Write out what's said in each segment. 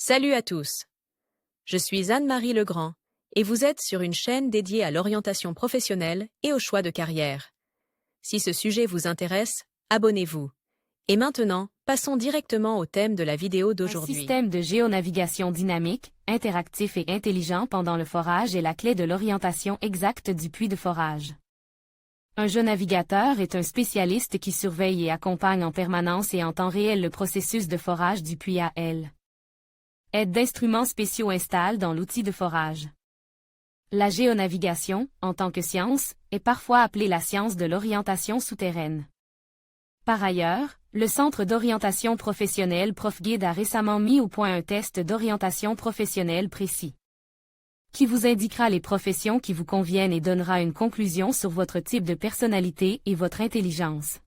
Salut à tous. Je suis Anne-Marie Legrand et vous êtes sur une chaîne dédiée à l'orientation professionnelle et au choix de carrière. Si ce sujet vous intéresse, abonnez-vous. Et maintenant, passons directement au thème de la vidéo Un d'aujourd'hui. système de géonavigation dynamique, interactif et intelligent pendant le forage est la clé de l'orientation exacte du puits de forage. Un géonavigateur est un spécialiste qui surveille et accompagne en permanence et en temps réel le processus de forage du puits à L. Aide d'instruments spéciaux installe dans l'outil de forage. La géonavigation, en tant que science, est parfois appelée la science de l'orientation souterraine. Par ailleurs, le Centre d'orientation professionnelle ProfGuide a récemment mis au point un test d'orientation professionnelle précis, qui vous indiquera les professions qui vous conviennent et donnera une conclusion sur votre type de personnalité et votre intelligence.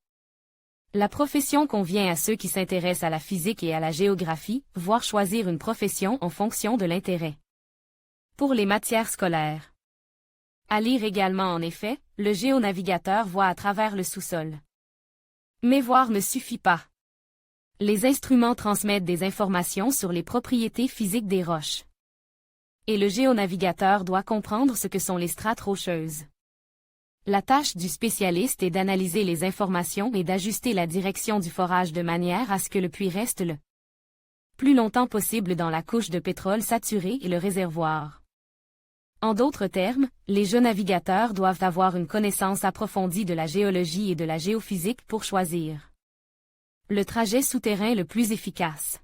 La profession convient à ceux qui s'intéressent à la physique et à la géographie, voire choisir une profession en fonction de l'intérêt. Pour les matières scolaires. À lire également en effet, le géonavigateur voit à travers le sous-sol. Mais voir ne suffit pas. Les instruments transmettent des informations sur les propriétés physiques des roches. Et le géonavigateur doit comprendre ce que sont les strates rocheuses. La tâche du spécialiste est d'analyser les informations et d'ajuster la direction du forage de manière à ce que le puits reste le plus longtemps possible dans la couche de pétrole saturée et le réservoir. En d'autres termes, les géonavigateurs doivent avoir une connaissance approfondie de la géologie et de la géophysique pour choisir le trajet souterrain le plus efficace.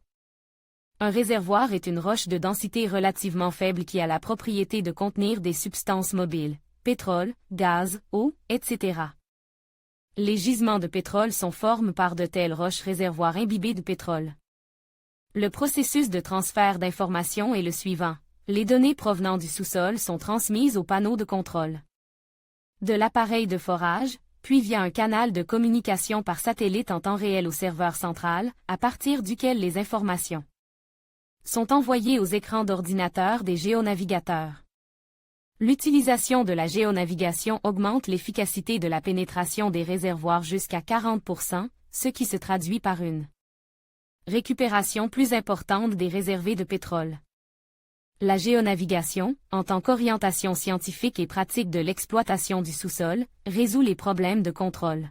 Un réservoir est une roche de densité relativement faible qui a la propriété de contenir des substances mobiles, pétrole, gaz, eau, etc. Les gisements de pétrole sont formés par de telles roches réservoirs imbibés de pétrole. Le processus de transfert d'informations est le suivant. Les données provenant du sous-sol sont transmises au panneau de contrôle de l'appareil de forage, puis via un canal de communication par satellite en temps réel au serveur central, à partir duquel les informations sont envoyées aux écrans d'ordinateur des géonavigateurs. L'utilisation de la géonavigation augmente l'efficacité de la pénétration des réservoirs jusqu'à 40%, ce qui se traduit par une récupération plus importante des réserves de pétrole. La géonavigation, en tant qu'orientation scientifique et pratique de l'exploitation du sous-sol, résout les problèmes de contrôle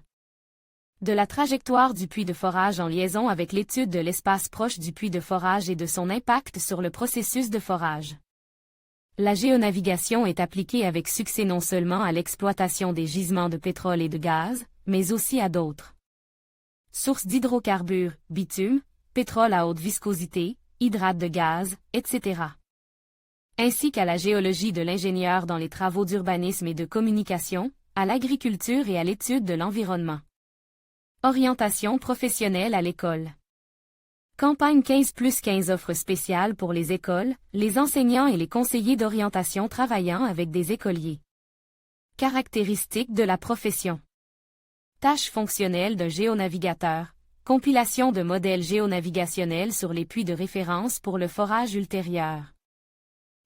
de la trajectoire du puits de forage en liaison avec l'étude de l'espace proche du puits de forage et de son impact sur le processus de forage. La géonavigation est appliquée avec succès non seulement à l'exploitation des gisements de pétrole et de gaz, mais aussi à d'autres sources d'hydrocarbures, bitume, pétrole à haute viscosité, hydrates de gaz, etc. Ainsi qu'à la géologie de l'ingénieur dans les travaux d'urbanisme et de communication, à l'agriculture et à l'étude de l'environnement. Orientation professionnelle à l'école. Campagne 15+15 offre spéciales pour les écoles, les enseignants et les conseillers d'orientation travaillant avec des écoliers. Caractéristiques de la profession. Tâches fonctionnelles d'un géonavigateur. Compilation de modèles géonavigationnels sur les puits de référence pour le forage ultérieur.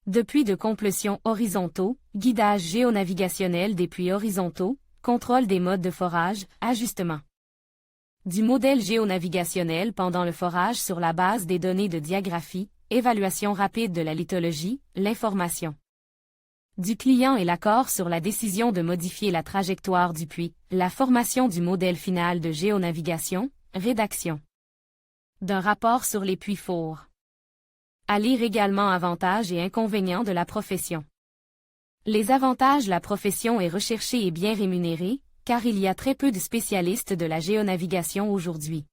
De puits de complétion horizontaux, guidage géonavigationnel des puits horizontaux, contrôle des modes de forage, ajustement. Du modèle géonavigationnel pendant le forage sur la base des données de diagraphie, évaluation rapide de la lithologie, l'information du client et l'accord sur la décision de modifier la trajectoire du puits, la formation du modèle final de géonavigation, rédaction d'un rapport sur les puits fours. À lire également avantages et inconvénients de la profession. Les avantages: la profession est recherchée et bien rémunérée, car il y a très peu de spécialistes de la géonavigation aujourd'hui.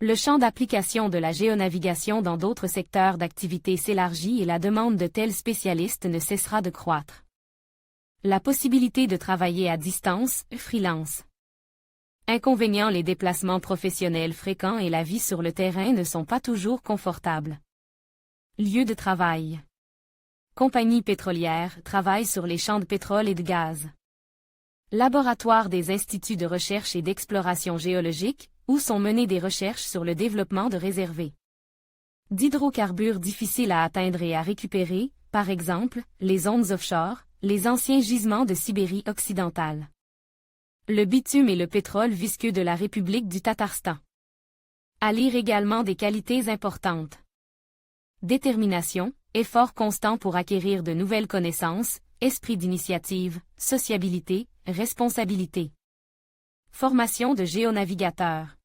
Le champ d'application de la géonavigation dans d'autres secteurs d'activité s'élargit et la demande de tels spécialistes ne cessera de croître. La possibilité de travailler à distance, freelance. Inconvénient: les déplacements professionnels fréquents et la vie sur le terrain ne sont pas toujours confortables. Lieu de travail. Compagnie pétrolière travaille sur les champs de pétrole et de gaz. Laboratoire des instituts de recherche et d'exploration géologique, où sont menées des recherches sur le développement de réserves d'hydrocarbures difficiles à atteindre et à récupérer, par exemple, les zones offshore, les anciens gisements de Sibérie occidentale. Le bitume et le pétrole visqueux de la République du Tatarstan. À lire également des qualités importantes. détermination, effort constant pour acquérir de nouvelles connaissances, esprit d'initiative, sociabilité, responsabilité. Formation de géonavigateur.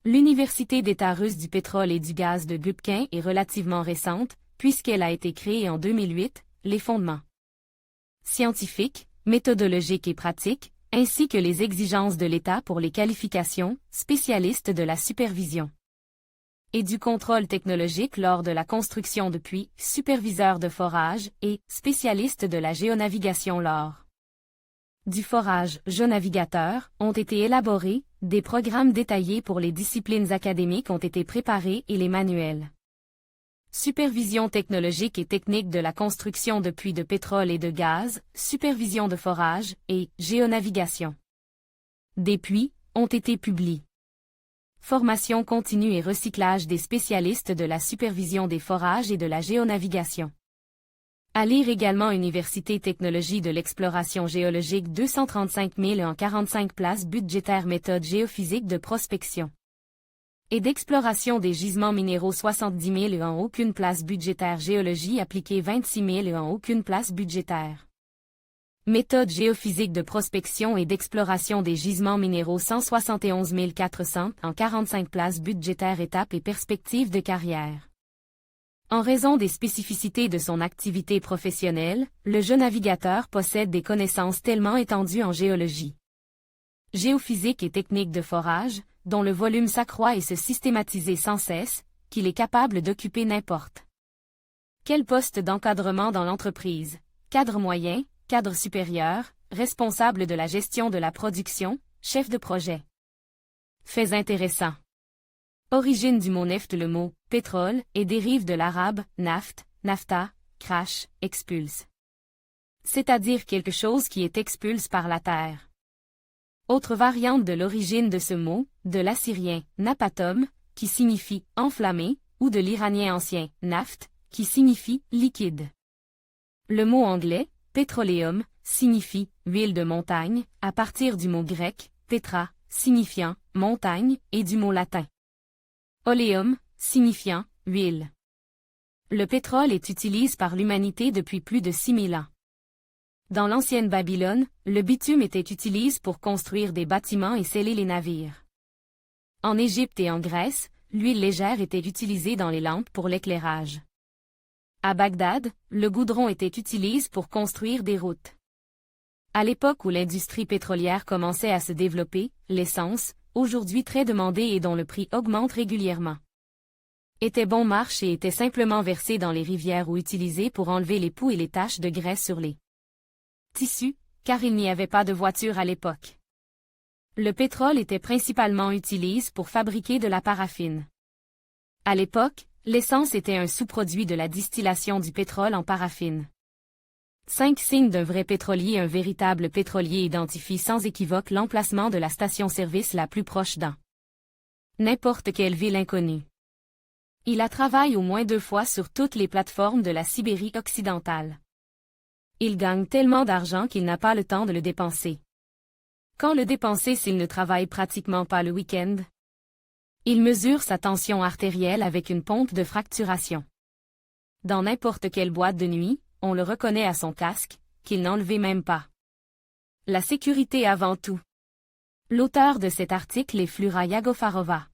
L'Université d'État russe du pétrole et du gaz de Gubkin est relativement récente, puisqu'elle a été créée en 2008, les fondements scientifiques, méthodologiques et pratiques, ainsi que les exigences de l'État pour les qualifications, spécialistes de la supervision et du contrôle technologique lors de la construction de puits, superviseur de forage et spécialiste de la géonavigation lors du forage géonavigateur ont été élaborés, des programmes détaillés pour les disciplines académiques ont été préparés et les manuels. Supervision technologique et technique de la construction de puits de pétrole et de gaz, supervision de forage et géonavigation des puits ont été publiés. Formation continue et recyclage des spécialistes de la supervision des forages et de la géonavigation. À lire également Université Technologie de l'exploration géologique 235 000 en 45 places budgétaires méthode géophysique de prospection et d'exploration des gisements minéraux 70 000 en aucune place budgétaire géologie appliquée 26 000 en aucune place budgétaire. Méthode géophysique de prospection et d'exploration des gisements minéraux 171 400 en 45 places budgétaires étapes et perspectives de carrière. En raison des spécificités de son activité professionnelle, le géonavigateur possède des connaissances tellement étendues en géologie, géophysique et technique de forage, dont le volume s'accroît et se systématiser sans cesse, qu'il est capable d'occuper n'importe quel poste d'encadrement dans l'entreprise, cadre moyen, cadre supérieur, responsable de la gestion de la production, chef de projet. Faits intéressants. Origine du mot neft. Le mot « pétrole » et dérive de l'arabe « naft », nafta, crash, expulse. C'est-à-dire quelque chose qui est expulse par la terre. Autre variante de l'origine de ce mot, de l'assyrien « napatom », qui signifie « enflammé », ou de l'iranien ancien « naft », qui signifie « liquide ». Le mot anglais « petroleum » signifie « huile de montagne », à partir du mot grec « petra », signifiant « montagne » et du mot latin « oleum », signifiant « huile ». Le pétrole est utilisé par l'humanité depuis plus de 6000 ans. Dans l'ancienne Babylone, le bitume était utilisé pour construire des bâtiments et sceller les navires. En Égypte et en Grèce, l'huile légère était utilisée dans les lampes pour l'éclairage. À Bagdad, le goudron était utilisé pour construire des routes. À l'époque où l'industrie pétrolière commençait à se développer, l'essence, aujourd'hui très demandée et dont le prix augmente régulièrement, était bon marché et était simplement versée dans les rivières ou utilisée pour enlever les poux et les taches de graisse sur les tissus, car il n'y avait pas de voiture à l'époque. Le pétrole était principalement utilisé pour fabriquer de la paraffine. À l'époque, l'essence était un sous-produit de la distillation du pétrole en paraffine. 5 signes d'un vrai pétrolier. Un véritable pétrolier identifie sans équivoque l'emplacement de la station-service la plus proche d'un n'importe quelle ville inconnue. Il a travaillé au moins 2 fois sur toutes les plateformes de la Sibérie occidentale. Il gagne tellement d'argent qu'il n'a pas le temps de le dépenser. Quand le dépenser s'il ne travaille pratiquement pas le week-end? Il mesure sa tension artérielle avec une pompe de fracturation. Dans n'importe quelle boîte de nuit, on le reconnaît à son casque, qu'il n'enlevait même pas. La sécurité avant tout. L'auteur de cet article est Flura Yagofarova.